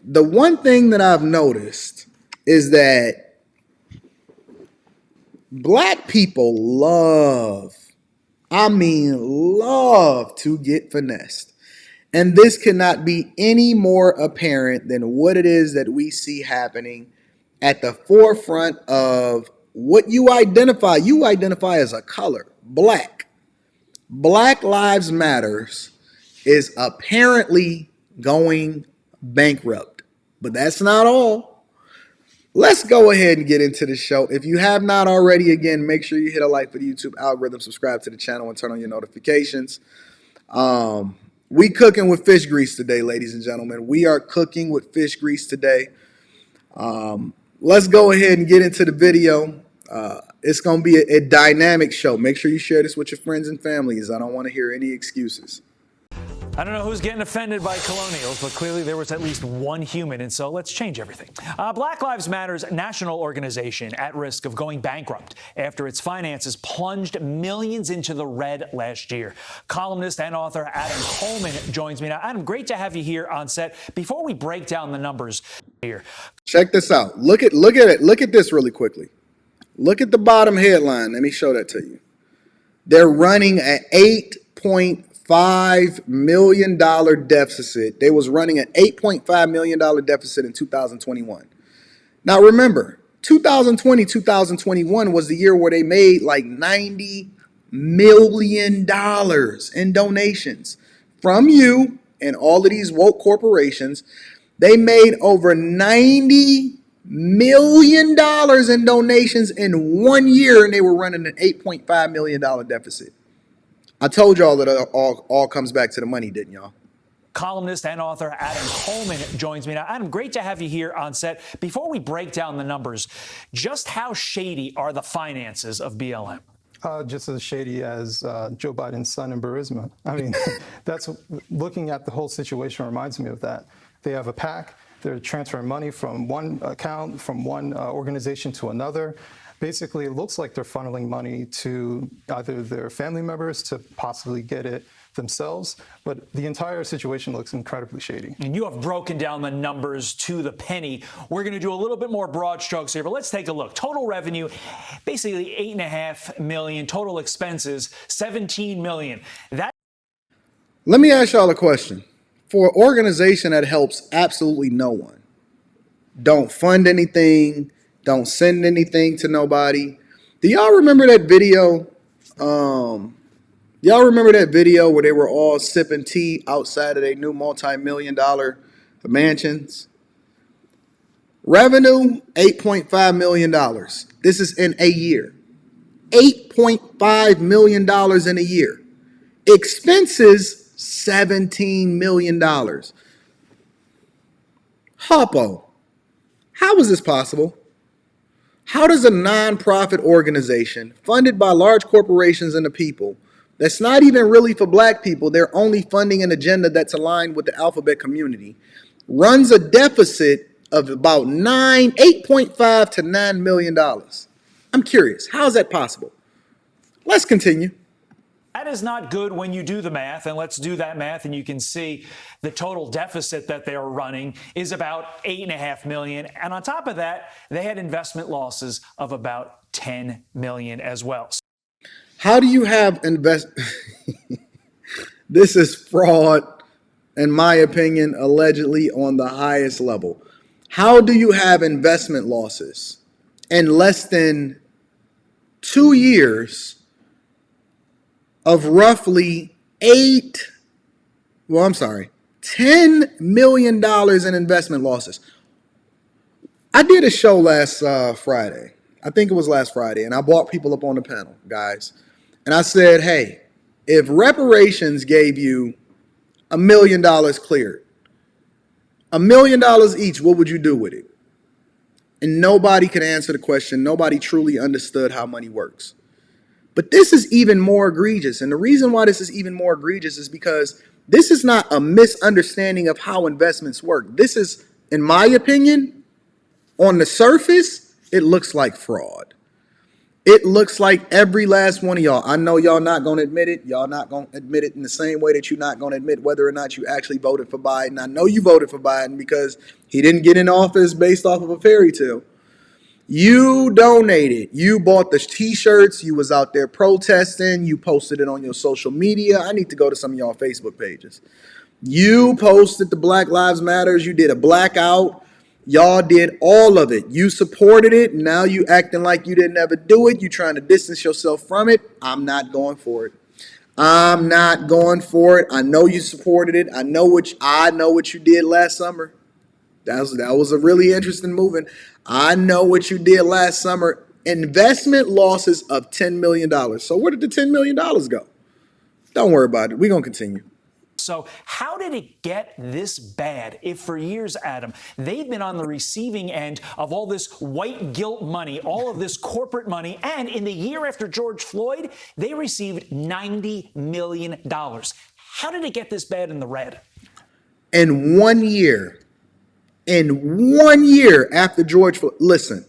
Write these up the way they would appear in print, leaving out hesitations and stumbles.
The one thing that I've noticed is that black people love to get finessed. And this cannot be any more apparent than what it is that we see happening at the forefront of what you identify. You identify as a color, black. Black Lives Matters is apparently going bankrupt. But that's not all. Let's go ahead and get into the show. If you have not already, again, make sure you hit a like for the YouTube algorithm, subscribe to the channel, and turn on your notifications. We cooking with fish grease today, ladies and gentlemen. We are cooking with fish grease today. Let's go ahead and get into the video. It's going to be a dynamic show. Make sure you share this with your friends and families. I don't want to hear any excuses. I don't know who's getting offended by colonials, but clearly there was at least one human, and so let's change everything. Black Lives Matter's national organization at risk of going bankrupt after its finances plunged millions into the red last year. Columnist and author Adam Coleman joins me now. Adam, great to have you here on set. Before we break down the numbers here, check this out. Look at it. Look at this really quickly. Look at the bottom headline. Let me show that to you. They're running an $8.5 million deficit. They was running an $8.5 million deficit in 2021. Now remember, 2020, 2021 was the year where they made like $90 million in donations from you and all of these woke corporations. They made over $90 million in donations in 1 year, and they were running an $8.5 million deficit. I told y'all that it all comes back to the money, didn't y'all? Columnist and author Adam Coleman joins me now. Adam, great to have you here on set. Before we break down the numbers, just how shady are the finances of BLM? Just as shady as Joe Biden's son in Burisma. I mean, that's looking at the whole situation reminds me of that. They have a PAC. They're transferring money from one account, from one organization to another. Basically, it looks like they're funneling money to either their family members to possibly get it themselves, but the entire situation looks incredibly shady. And you have broken down the numbers to the penny. We're going to do a little bit more broad strokes here, but let's take a look. Total revenue, basically $8.5 million. Total expenses, $17 million. Let me ask y'all a question. For an organization that helps absolutely no one, don't fund anything, don't send anything to nobody. Do y'all remember that video? Y'all remember that video where they were all sipping tea outside of their new multi-million-dollar mansions? Revenue, $8.5 million. This is in a year. $8.5 million in a year. Expenses, $17 million. Hoppo, how is this possible? How does a nonprofit organization funded by large corporations and the people, that's not even really for black people, they're only funding an agenda that's aligned with the alphabet community, runs a deficit of about $8.5 to $9 million? I'm curious, how is that possible? Let's continue. That is not good when you do the math, and let's do that math, and you can see the total deficit that they're running is about $8.5 million. And on top of that, they had investment losses of about $10 million as well. How do you have This is fraud, in my opinion, allegedly on the highest level. How do you have investment losses in less than 2 years of roughly $10 million in investment losses? I did a show last Friday. I think it was last Friday, and I brought people up on the panel, guys. And I said, hey, if reparations gave you $1 million cleared, $1 million each, what would you do with it? And nobody could answer the question. Nobody truly understood how money works. But this is even more egregious. And the reason why this is even more egregious is because this is not a misunderstanding of how investments work. This is, in my opinion, on the surface, it looks like fraud. It looks like every last one of y'all. I know y'all not going to admit it. Y'all not going to admit it in the same way that you're not going to admit whether or not you actually voted for Biden. I know you voted for Biden because he didn't get in office based off of a fairy tale. You donated. You bought the t-shirts. You was out there protesting. You posted it on your social media. I need to go to some of y'all Facebook pages. You posted the Black Lives Matters. You did a blackout. Y'all did all of it. You supported it. Now you acting like you didn't ever do it. You trying to distance yourself from it. I'm not going for it. I'm not going for it. I know you supported it. I know what you did last summer. That was a really interesting movement. I know what you did last summer. Investment losses of $10 million. So where did the $10 million go? Don't worry about it. We're going to continue. So how did it get this bad if for years, Adam, they've been on the receiving end of all this white guilt money, all of this corporate money, and in the year after George Floyd, they received $90 million. How did it get this bad in the red? In 1 year after George Floyd, listen,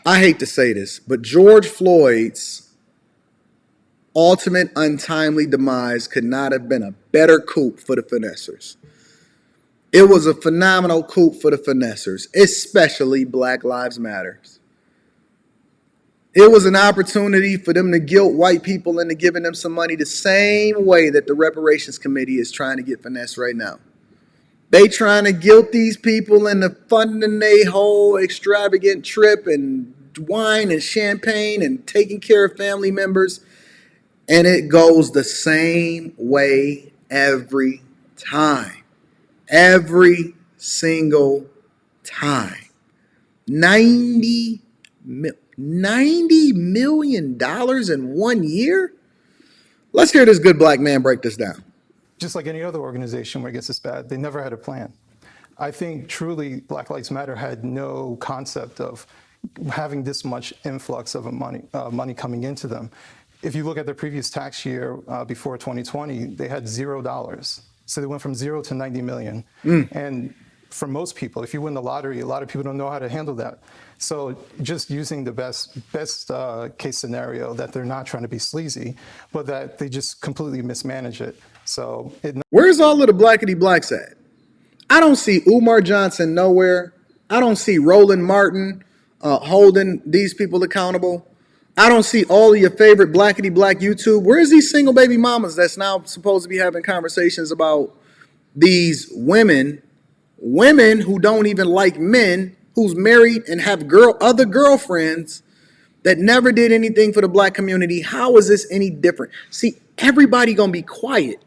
I hate to say this, but George Floyd's ultimate untimely demise could not have been a better coup for the finessers. It was a phenomenal coup for the finessers, especially Black Lives Matter. It was an opportunity for them to guilt white people into giving them some money the same way that the Reparations Committee is trying to get finesse right now. They trying to guilt these people into funding their whole extravagant trip and wine and champagne and taking care of family members. And it goes the same way every time. Every single time. $90 million in 1 year? Let's hear this good black man break this down. Just like any other organization where it gets this bad, they never had a plan. I think truly Black Lives Matter had no concept of having this much influx of money coming into them. If you look at the previous tax year before 2020, they had $0. So they went from 0 to 90 million. And for most people, if you win the lottery, a lot of people don't know how to handle that. So just using the best case scenario that they're not trying to be sleazy, but that they just completely mismanage it. So where's all of the blackity blacks at? I don't see Umar Johnson nowhere. I don't see Roland Martin holding these people accountable. I don't see all of your favorite blackity black YouTube. Where's these single baby mamas that's now supposed to be having conversations about these women who don't even like men, who's married and have other girlfriends that never did anything for the black community? How is this any different? See, everybody gonna be quiet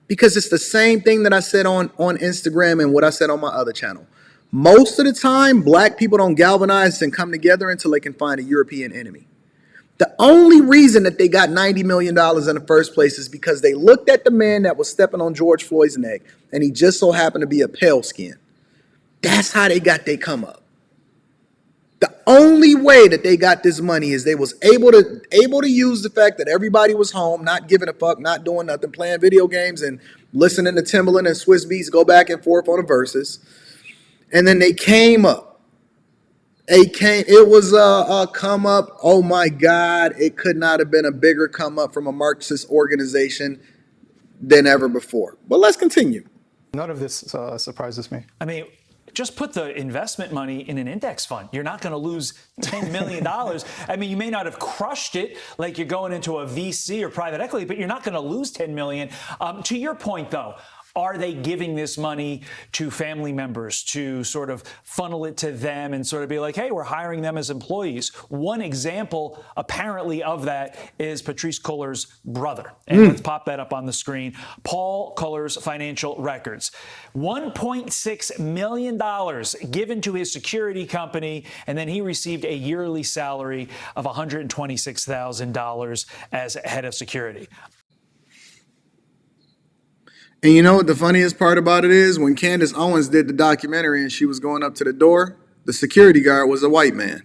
because it's the same thing that I said on Instagram and what I said on my other channel. Most of the time, black people don't galvanize and come together until they can find a European enemy. The only reason that they got $90 million in the first place is because they looked at the man that was stepping on George Floyd's neck, and he just so happened to be a pale skin. That's how they got their come up. The only way that they got this money is they was able to use the fact that everybody was home, not giving a fuck, not doing nothing, playing video games and listening to Timbaland and Swiss Beats go back and forth on the verses. And then they came up. It was a come up. Oh my God, it could not have been a bigger come up from a Marxist organization than ever before. But let's continue. None of this surprises me. I mean, just put the investment money in an index fund. You're not going to lose $10 million. I mean, you may not have crushed it like you're going into a VC or private equity, but you're not going to lose $10 million. To your point, though, are they giving this money to family members to sort of funnel it to them and sort of be like, hey, we're hiring them as employees? One example, apparently, of that is Patrice Kohlers' brother. And let's pop that up on the screen. Paul Kohlers' financial records. $1.6 million given to his security company, and then he received a yearly salary of $126,000 as head of security. And you know what the funniest part about it is? When Candace Owens did the documentary and she was going up to the door, the security guard was a white man.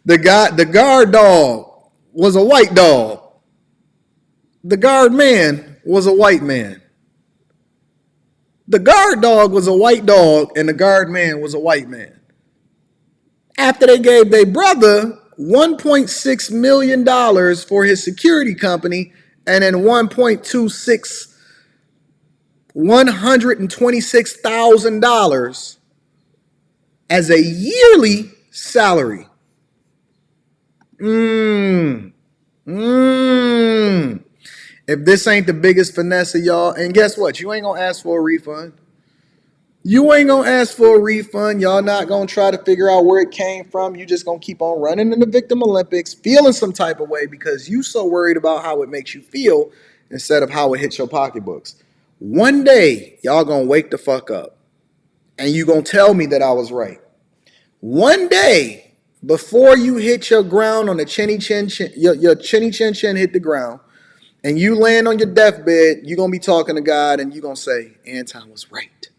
The guard dog was a white dog. The guard man was a white man. The guard dog was a white dog and the guard man was a white man. After they gave their brother $1.6 million for his security company and then $126,000 as a yearly salary. If this ain't the biggest finesse of y'all, and guess what? You ain't gonna ask for a refund. You ain't gonna ask for a refund. Y'all not gonna try to figure out where it came from. You just gonna keep on running in the victim Olympics, feeling some type of way because you so worried about how it makes you feel instead of how it hits your pocketbooks. One day, y'all gonna wake the fuck up and you gonna tell me that I was right. One day, before you hit your ground on the chinny chin chin, your chinny chin chin hit the ground, and you land on your deathbed, you're gonna be talking to God and you're gonna say, Anton was right.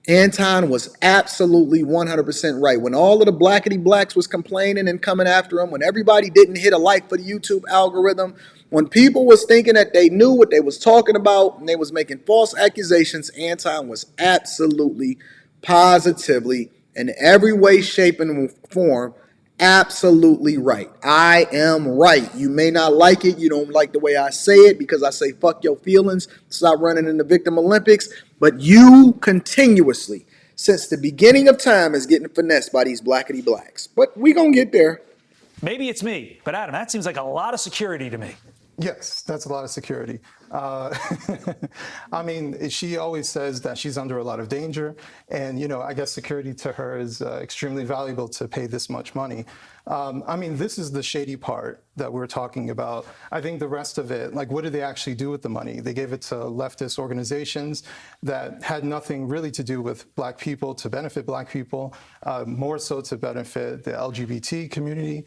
Anton was absolutely 100% right. When all of the blackety blacks was complaining and coming after him, when everybody didn't hit a like for the YouTube algorithm, when people was thinking that they knew what they was talking about and they was making false accusations, Anton was absolutely, positively, in every way, shape, and form, absolutely right. I am right. You may not like it. You don't like the way I say it because I say fuck your feelings. Stop running in the victim Olympics. But you continuously, since the beginning of time, is getting finessed by these blackety blacks. But we gonna get there. Maybe it's me, but Adam, that seems like a lot of security to me. Yes, that's a lot of security. I mean, she always says that she's under a lot of danger. And, you know, I guess security to her is extremely valuable to pay this much money. I mean, this is the shady part that we're talking about. I think the rest of it, like, what did they actually do with the money? They gave it to leftist organizations that had nothing really to do with black people, to benefit black people, more so to benefit the LGBT community.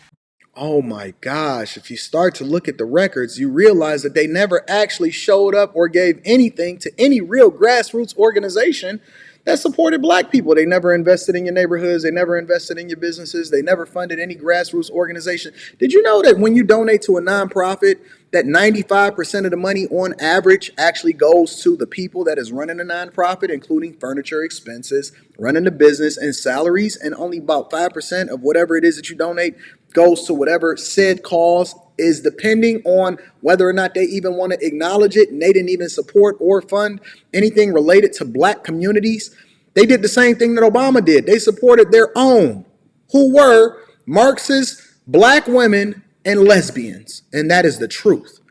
Oh my gosh, if you start to look at the records, you realize that they never actually showed up or gave anything to any real grassroots organization that supported black people. They never invested in your neighborhoods. They never invested in your businesses. They never funded any grassroots organization. Did you know that when you donate to a nonprofit, that 95% of the money on average actually goes to the people that is running the nonprofit, including furniture expenses, running the business, and salaries, and only about 5% of whatever it is that you donate goes to whatever said cause is, depending on whether or not they even want to acknowledge it, and they didn't even support or fund anything related to black communities. They did the same thing that Obama did. They supported their own, who were Marxist black women and lesbians, and that is the truth.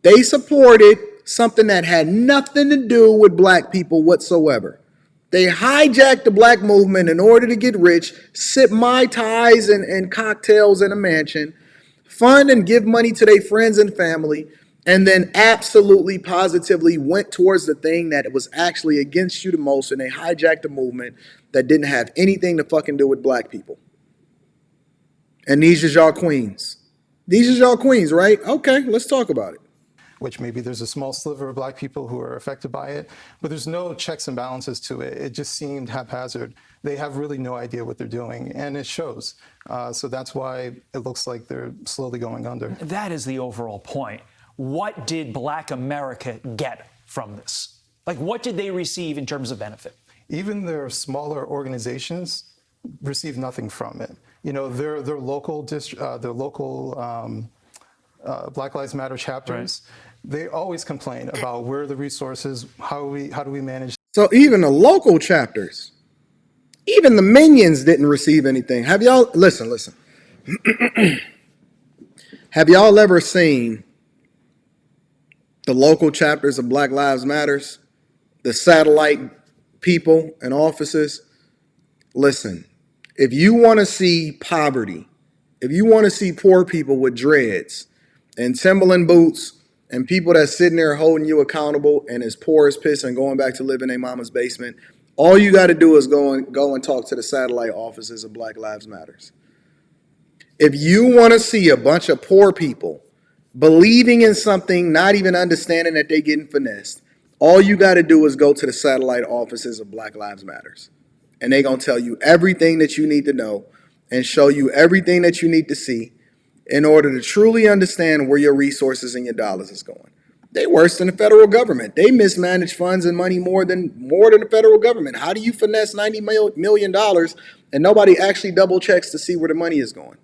They supported something that had nothing to do with black people whatsoever. They hijacked the black movement in order to get rich, sip Mai Tais and cocktails in a mansion, fund and give money to their friends and family, and then absolutely positively went towards the thing that was actually against you the most, and they hijacked a movement that didn't have anything to fucking do with black people. And these is y'all queens. These is y'all queens, right? Okay, let's talk about it. Which maybe there's a small sliver of black people who are affected by it, but there's no checks and balances to it. It just seemed haphazard. They have really no idea what they're doing, and it shows. So that's why it looks like they're slowly going under. That is the overall point. What did Black America get from this? Like, what did they receive in terms of benefit? Even their smaller organizations receive nothing from it. You know, their local Black Lives Matter chapters, right, they always complain about where are the resources, how do we manage. So even the local chapters, even the minions didn't receive anything. Have y'all, listen. Have y'all ever seen the local chapters of Black Lives Matters, the satellite people and offices? Listen, if you want to see poverty, if you want to see poor people with dreads and Timberland boots and people that's sitting there holding you accountable and as poor as piss and going back to live in their mama's basement, all you got to do is go and talk to the satellite offices of Black Lives Matters. If you want to see a bunch of poor people believing in something, not even understanding that they're getting finessed, all you got to do is go to the satellite offices of Black Lives Matters. And they're going to tell you everything that you need to know and show you everything that you need to see in order to truly understand where your resources and your dollars is going. They worse than the federal government. They mismanage funds and money more than the federal government. How do you finesse $90 million and nobody actually double checks to see where the money is going?